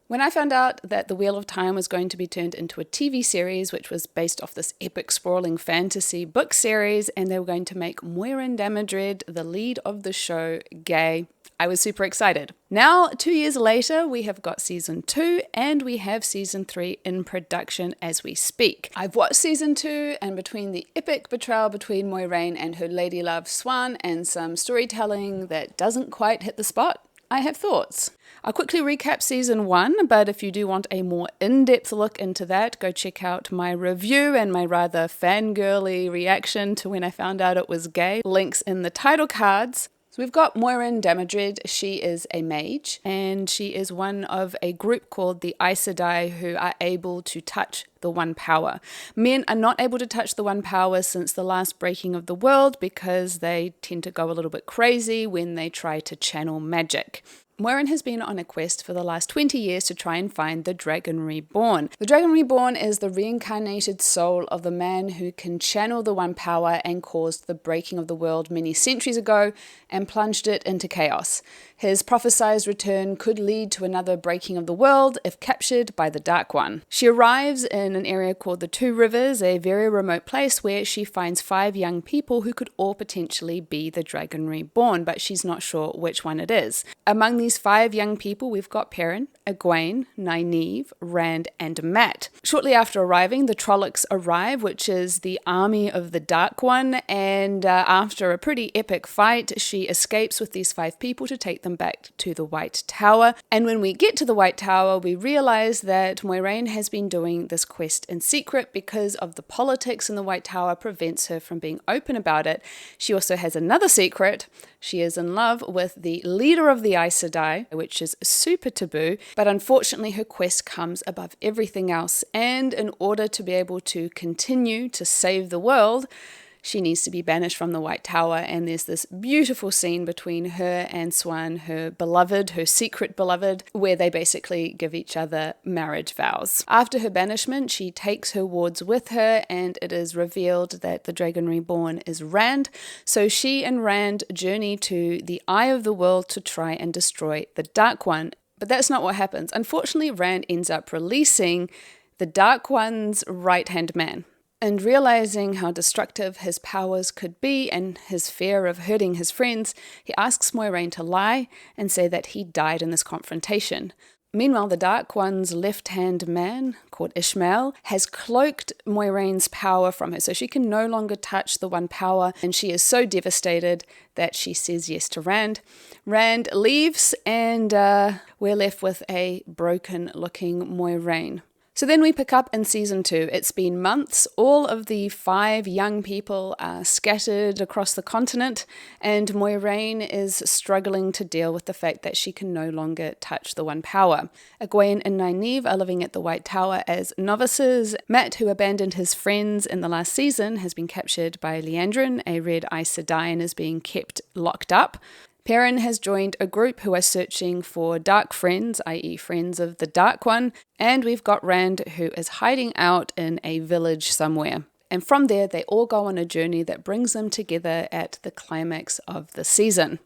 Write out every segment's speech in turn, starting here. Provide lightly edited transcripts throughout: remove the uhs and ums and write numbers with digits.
When I found out that The Wheel of Time was going to be turned into a TV series, which was based off this epic sprawling fantasy book series, and they were going to make Moiraine Damodred, the lead of the show, gay, I was super excited. Now, 2 years later, we have got season 2 and we have season 3 in production as we speak. I've watched season 2, and between the epic betrayal between Moiraine and her ladylove Siuan and some storytelling that doesn't quite hit the spot, I have thoughts. I'll quickly recap season 1, but if you do want a more in-depth look into that, go check out my review and my rather fangirly reaction to when I found out it was gay. Links in the title cards. So we've got Moiraine Damodred. She is a mage, and she is one of a group called the Aes Sedai who are able to touch the One Power. Men are not able to touch the One Power since the last breaking of the world because they tend to go a little bit crazy when they try to channel magic. Moiraine has been on a quest for the last 20 years to try and find the Dragon Reborn. The Dragon Reborn is the reincarnated soul of the man who can channel the One Power and caused the breaking of the world many centuries ago and plunged it into chaos. His prophesied return could lead to another breaking of the world if captured by the Dark One. She arrives in an area called the Two Rivers, a very remote place where she finds 5 young people who could all potentially be the Dragon Reborn, but she's not sure which one it is. Among these 5 young people, we've got Perrin, Egwene, Nynaeve, Rand, and Mat. Shortly after arriving, the Trollocs arrive, which is the army of the Dark One, and after a pretty epic fight, she escapes with these 5 people to take them back to the White Tower. And when we get to the White Tower, we realize that Moiraine has been doing this quest in secret because of the politics in the White Tower prevents her from being open about it. She also has another secret. She is in love with the leader of the Aes Sedai, which is super taboo, but unfortunately her quest comes above everything else, and in order to be able to continue to save the world, she needs to be banished from the White Tower, and there's this beautiful scene between her and Siuan, her beloved, her secret beloved, where they basically give each other marriage vows. After her banishment, she takes her wards with her, and it is revealed that the Dragon Reborn is Rand, so she and Rand journey to the Eye of the World to try and destroy the Dark One. But that's not what happens. Unfortunately, Rand ends up releasing the Dark One's right-hand man. And realizing how destructive his powers could be and his fear of hurting his friends, he asks Moiraine to lie and say that he died in this confrontation. Meanwhile, the Dark One's left-hand man, called Ishmael, has cloaked Moiraine's power from her, so she can no longer touch the One Power, and she is so devastated that she says yes to Rand. Rand leaves, and we're left with a broken-looking Moiraine. So then we pick up in season 2. It's been months. All of the 5 young people are scattered across the continent, and Moiraine is struggling to deal with the fact that she can no longer touch the One Power. Egwene and Nynaeve are living at the White Tower as novices. Mat, who abandoned his friends in the last season, has been captured by Liandrin, a red Aes Sedai, and is being kept locked up. Perrin has joined a group who are searching for dark friends, i.e. friends of the Dark One, and we've got Rand who is hiding out in a village somewhere. And from there, they all go on a journey that brings them together at the climax of the season.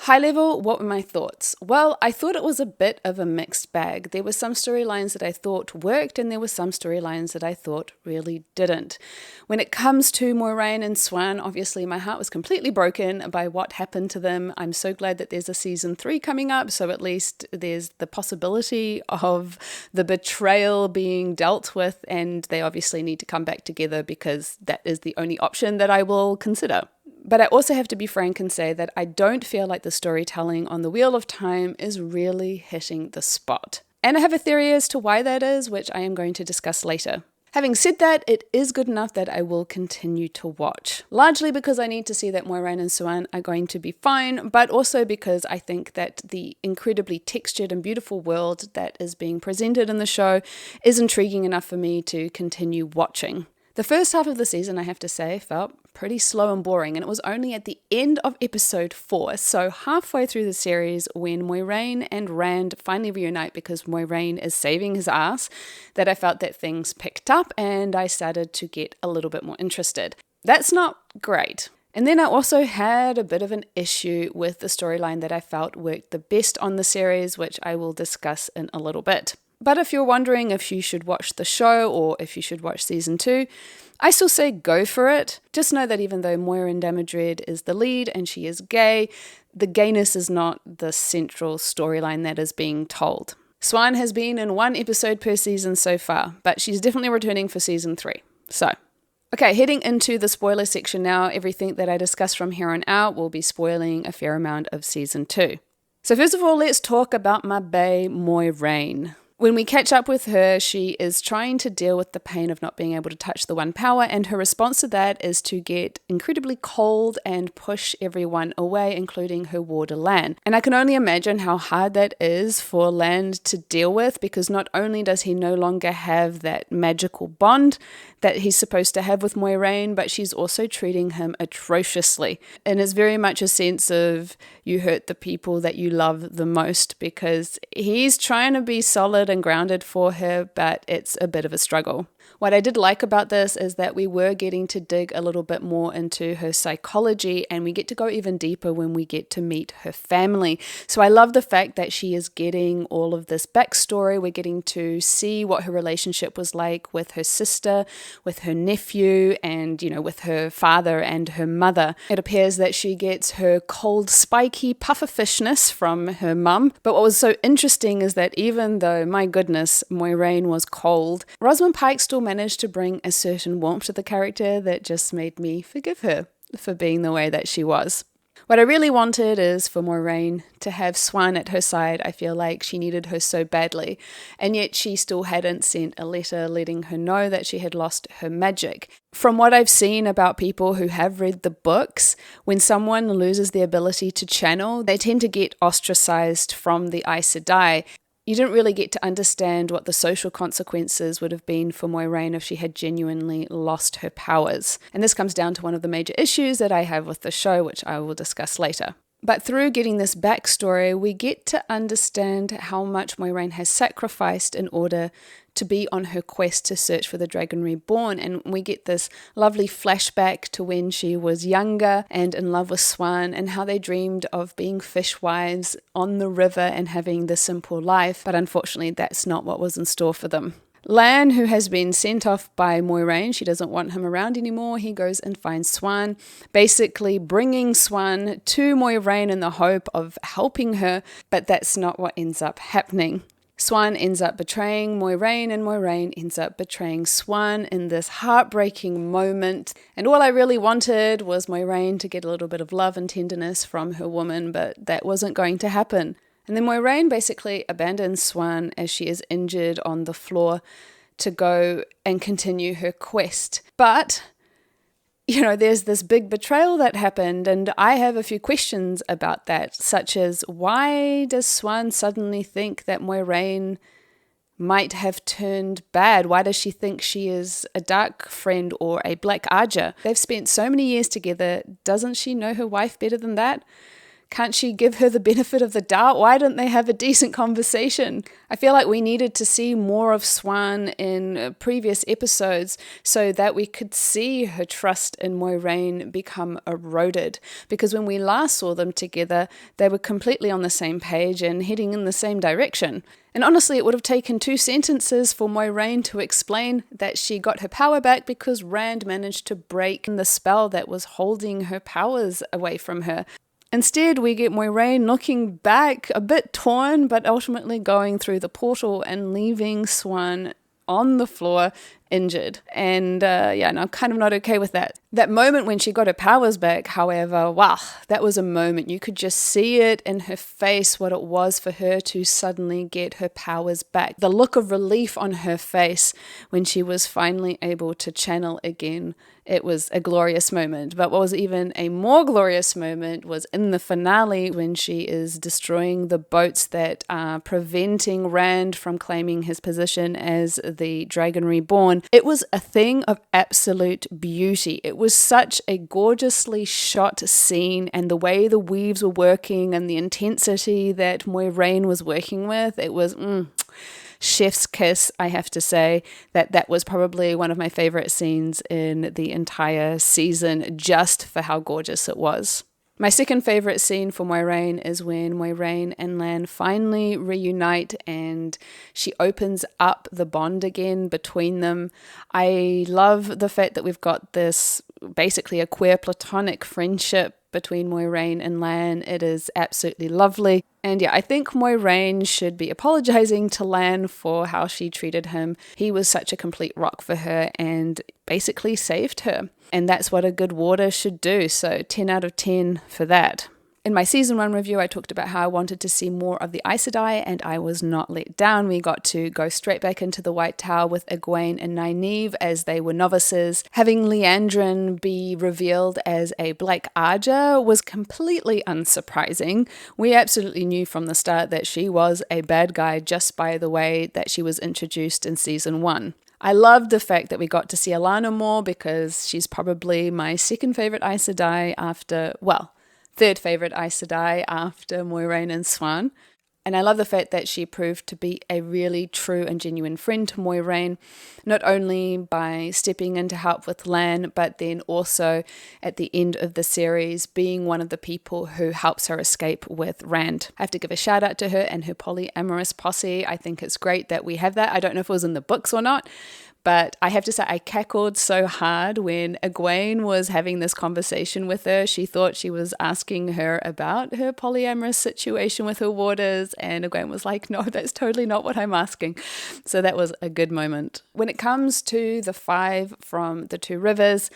High level, what were my thoughts? Well, I thought it was a bit of a mixed bag. There were some storylines that I thought worked, and there were some storylines that I thought really didn't. When it comes to Moiraine and Siuan, obviously my heart was completely broken by what happened to them. I'm so glad that there's a season 3 coming up, so at least there's the possibility of the betrayal being dealt with, and they obviously need to come back together because that is the only option that I will consider. But I also have to be frank and say that I don't feel like the storytelling on the Wheel of Time is really hitting the spot. And I have a theory as to why that is, which I am going to discuss later. Having said that, it is good enough that I will continue to watch. Largely because I need to see that Moiraine and Siuan are going to be fine, but also because I think that the incredibly textured and beautiful world that is being presented in the show is intriguing enough for me to continue watching. The first half of the season, I have to say, felt pretty slow and boring, and it was only at the end of episode 4, so halfway through the series, when Moiraine and Rand finally reunite because Moiraine is saving his ass, that I felt that things picked up and I started to get a little bit more interested. That's not great. And then I also had a bit of an issue with the storyline that I felt worked the best on the series, which I will discuss in a little bit. But if you're wondering if you should watch the show or if you should watch season 2, I still say go for it. Just know that even though Moiraine Damodred is the lead and she is gay, the gayness is not the central storyline that is being told. Siuan has been in 1 episode per season so far, but she's definitely returning for season 3. So, okay, heading into the spoiler section now, everything that I discuss from here on out will be spoiling a fair amount of season 2. So first of all, let's talk about my bae, Moiraine. When we catch up with her, she is trying to deal with the pain of not being able to touch the One Power, and her response to that is to get incredibly cold and push everyone away, including her warder Lan. And I can only imagine how hard that is for Lan to deal with, because not only does he no longer have that magical bond that he's supposed to have with Moiraine, but she's also treating him atrociously. And it's very much a sense of you hurt the people that you love the most, because he's trying to be solid and grounded for her, but it's a bit of a struggle. What I did like about this is that we were getting to dig a little bit more into her psychology, and we get to go even deeper when we get to meet her family. So I love the fact that she is getting all of this backstory. We're getting to see what her relationship was like with her sister, with her nephew, and, with her father and her mother. It appears that she gets her cold, spiky pufferfishness from her mum. But what was so interesting is that even though, my goodness, Moiraine was cold, Rosamund Pike still managed to bring a certain warmth to the character that just made me forgive her for being the way that she was. What I really wanted is for Moiraine to have Siuan at her side. I feel like she needed her so badly, and yet she still hadn't sent a letter letting her know that she had lost her magic. From what I've seen about people who have read the books, when someone loses the ability to channel, they tend to get ostracized from the Aes Sedai. You didn't really get to understand what the social consequences would have been for Moiraine if she had genuinely lost her powers. And this comes down to one of the major issues that I have with the show, which I will discuss later. But through getting this backstory, we get to understand how much Moiraine has sacrificed in order to be on her quest to search for the Dragon Reborn. And we get this lovely flashback to when she was younger and in love with Siuan, and how they dreamed of being fishwives on the river and having the simple life. But unfortunately, that's not what was in store for them. Lan, who has been sent off by Moiraine, she doesn't want him around anymore. He goes and finds Siuan, basically bringing Siuan to Moiraine in the hope of helping her, but that's not what ends up happening. Siuan ends up betraying Moiraine, and Moiraine ends up betraying Siuan in this heartbreaking moment. And all I really wanted was Moiraine to get a little bit of love and tenderness from her woman, but that wasn't going to happen. And then Moiraine basically abandons Siuan as she is injured on the floor to go and continue her quest. But there's this big betrayal that happened, and I have a few questions about that, such as, why does Siuan suddenly think that Moiraine might have turned bad? Why does she think she is a dark friend or a black Aja? They've spent so many years together. Doesn't she know her wife better than that? Can't she give her the benefit of the doubt? Why didn't they have a decent conversation? I feel like we needed to see more of Siuan in previous episodes so that we could see her trust in Moiraine become eroded. Because when we last saw them together, they were completely on the same page and heading in the same direction. And honestly, it would have taken 2 sentences for Moiraine to explain that she got her power back because Rand managed to break the spell that was holding her powers away from her. Instead, we get Moiraine looking back, a bit torn, but ultimately going through the portal and leaving Siuan on the floor, injured. And I'm kind of not okay with that. That moment when she got her powers back, however, wow, that was a moment. You could just see it in her face, what it was for her to suddenly get her powers back. The look of relief on her face when she was finally able to channel again. It was a glorious moment. But what was even a more glorious moment was in the finale when she is destroying the boats that are preventing Rand from claiming his position as the Dragon Reborn. It was a thing of absolute beauty. It was such a gorgeously shot scene, and the way the weaves were working and the intensity that Moiraine was working with, it was chef's kiss. I have to say that was probably one of my favorite scenes in the entire season, just for how gorgeous it was. My second favorite scene for Moiraine is when Moiraine and Lan finally reunite and she opens up the bond again between them. I love the fact that we've got this basically a queer platonic friendship between Moiraine and Lan. It is absolutely lovely. And yeah, I think Moiraine should be apologizing to Lan for how she treated him. He was such a complete rock for her and basically saved her. And that's what a good warder should do. So 10 out of 10 for that. In my season 1 review, I talked about how I wanted to see more of the Aes Sedai, and I was not let down. We got to go straight back into the White Tower with Egwene and Nynaeve as they were novices. Having Liandrin be revealed as a Black Arger was completely unsurprising. We absolutely knew from the start that she was a bad guy just by the way that she was introduced in season 1. I loved the fact that we got to see Alana more because she's probably my second favorite Aes Sedai after, well, third favorite Aes Sedai after Moiraine and Siuan. And I love the fact that she proved to be a really true and genuine friend to Moiraine, not only by stepping in to help with Lan, but then also at the end of the series being one of the people who helps her escape with Rand. I have to give a shout out to her and her polyamorous posse. I think it's great that we have that. I don't know if it was in the books or not, but I have to say I cackled so hard when Egwene was having this conversation with her. She thought she was asking her about her polyamorous situation with her warders, and Egwene was like, no, that's totally not what I'm asking. So that was a good moment. When it comes to the 5 from the 2 rivers,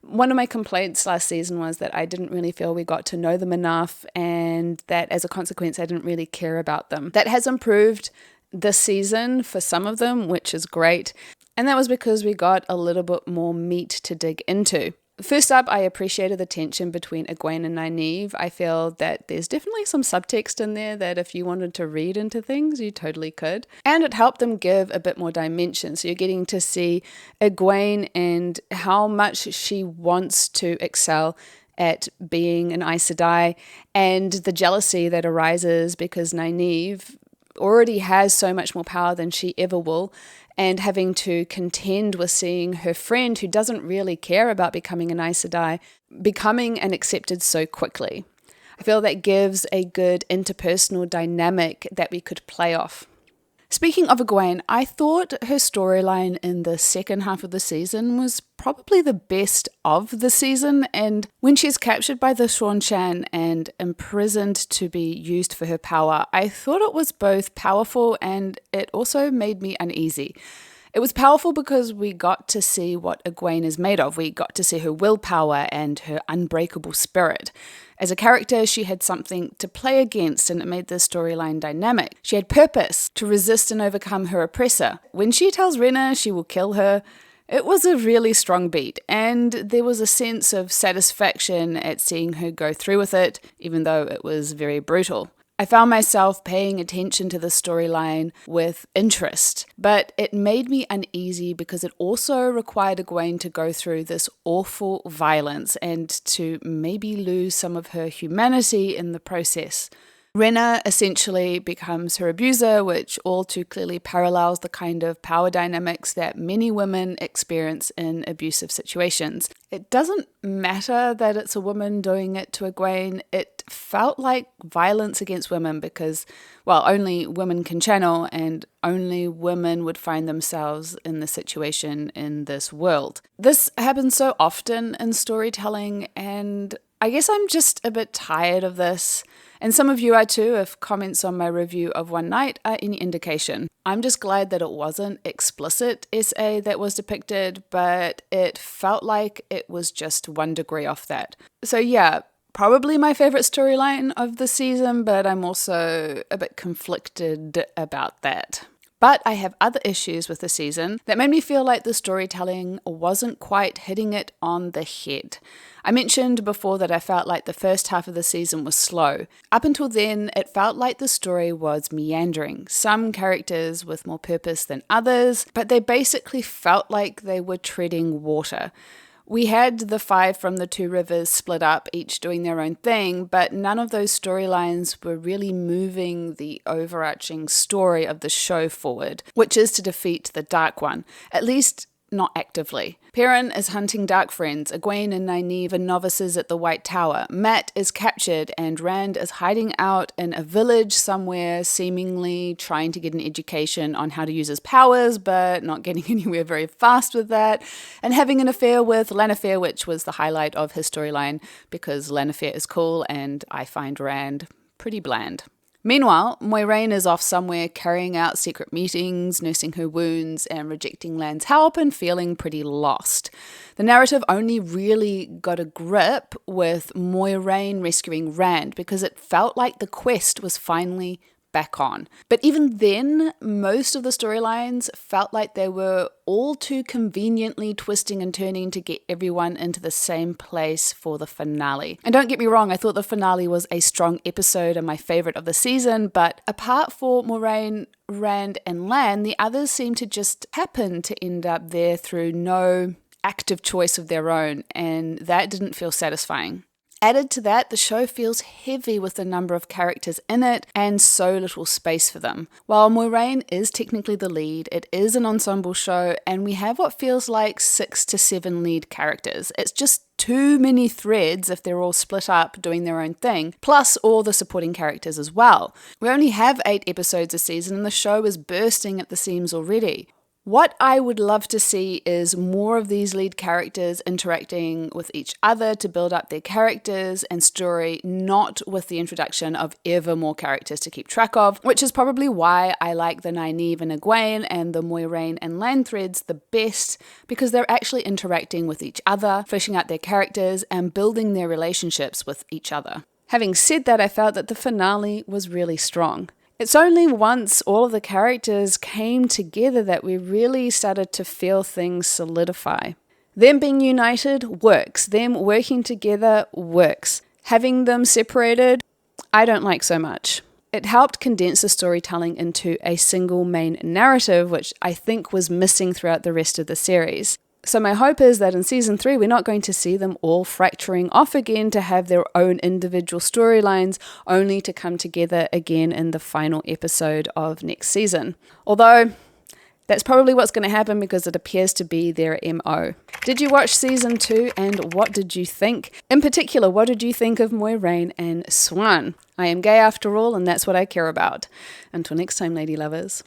one of my complaints last season was that I didn't really feel we got to know them enough, and that as a consequence, I didn't really care about them. That has improved this season for some of them, which is great. And that was because we got a little bit more meat to dig into. First up, I appreciated the tension between Egwene and Nynaeve. I feel that there's definitely some subtext in there that if you wanted to read into things, you totally could. And it helped them give a bit more dimension. So you're getting to see Egwene and how much she wants to excel at being an Aes Sedai, and the jealousy that arises because Nynaeve already has so much more power than she ever will, and having to contend with seeing her friend who doesn't really care about becoming an Aes Sedai becoming and accepted so quickly. I feel that gives a good interpersonal dynamic that we could play off. Speaking of Egwene, I thought her storyline in the second half of the season was probably the best of the season, and when she's captured by the Seanchan and imprisoned to be used for her power, I thought it was both powerful and it also made me uneasy. It was powerful because we got to see what Egwene is made of. We got to see her willpower and her unbreakable spirit. As a character, she had something to play against, and it made the storyline dynamic. She had purpose to resist and overcome her oppressor. When she tells Rhaena she will kill her, it was a really strong beat, and there was a sense of satisfaction at seeing her go through with it, even though it was very brutal. I found myself paying attention to the storyline with interest, but it made me uneasy because it also required Egwene to go through this awful violence and to maybe lose some of her humanity in the process. Rhaena essentially becomes her abuser, which all too clearly parallels the kind of power dynamics that many women experience in abusive situations. It doesn't matter that it's a woman doing it to Egwene. It felt like violence against women because, well, only women can channel and only women would find themselves in the situation in this world. This happens so often in storytelling, and I guess I'm just a bit tired of this. And some of you are too, if comments on my review of One Night are any indication. I'm just glad that it wasn't explicit SA that was depicted, but it felt like it was just 1 degree off that. So yeah, probably my favorite storyline of the season, but I'm also a bit conflicted about that. But I have other issues with the season that made me feel like the storytelling wasn't quite hitting it on the head. I mentioned before that I felt like the first half of the season was slow. Up until then, it felt like the story was meandering. Some characters with more purpose than others, but they basically felt like they were treading water. We had the 5 from the 2 rivers split up, each doing their own thing, but none of those storylines were really moving the overarching story of the show forward, which is to defeat the Dark One, at least not actively. Perrin is hunting dark friends, Egwene and Nynaeve are novices at the White Tower, Mat is captured, and Rand is hiding out in a village somewhere, seemingly trying to get an education on how to use his powers, but not getting anywhere very fast with that, and having an affair with Lannifer, which was the highlight of his storyline, because Lannifer is cool, and I find Rand pretty bland. Meanwhile, Moiraine is off somewhere carrying out secret meetings, nursing her wounds, and rejecting Lan's help and feeling pretty lost. The narrative only really got a grip with Moiraine rescuing Rand because it felt like the quest was finally back on. But even then, most of the storylines felt like they were all too conveniently twisting and turning to get everyone into the same place for the finale. And don't get me wrong, I thought the finale was a strong episode and my favorite of the season, but apart for Moiraine, Rand, and Lan, the others seem to just happen to end up there through no active choice of their own, and that didn't feel satisfying. Added to that, the show feels heavy with the number of characters in it and so little space for them. While Moiraine is technically the lead, it is an ensemble show and we have what feels like 6 to 7 lead characters. It's just too many threads if they're all split up doing their own thing, plus all the supporting characters as well. We only have 8 episodes a season and the show is bursting at the seams already. What I would love to see is more of these lead characters interacting with each other to build up their characters and story, not with the introduction of ever more characters to keep track of, which is probably why I like the Nynaeve and Egwene and the Moiraine and Lan threads the best, because they're actually interacting with each other, fleshing out their characters and building their relationships with each other. Having said that, I felt that the finale was really strong. It's only once all of the characters came together that we really started to feel things solidify. Them being united works. Them working together works. Having them separated, I don't like so much. It helped condense the storytelling into a single main narrative, which I think was missing throughout the rest of the series. So my hope is that in season 3, we're not going to see them all fracturing off again to have their own individual storylines, only to come together again in the final episode of next season. Although, that's probably what's going to happen because it appears to be their MO. Did you watch season 2 and what did you think? In particular, what did you think of Moiraine and Siuan? I am gay after all and that's what I care about. Until next time, lady lovers.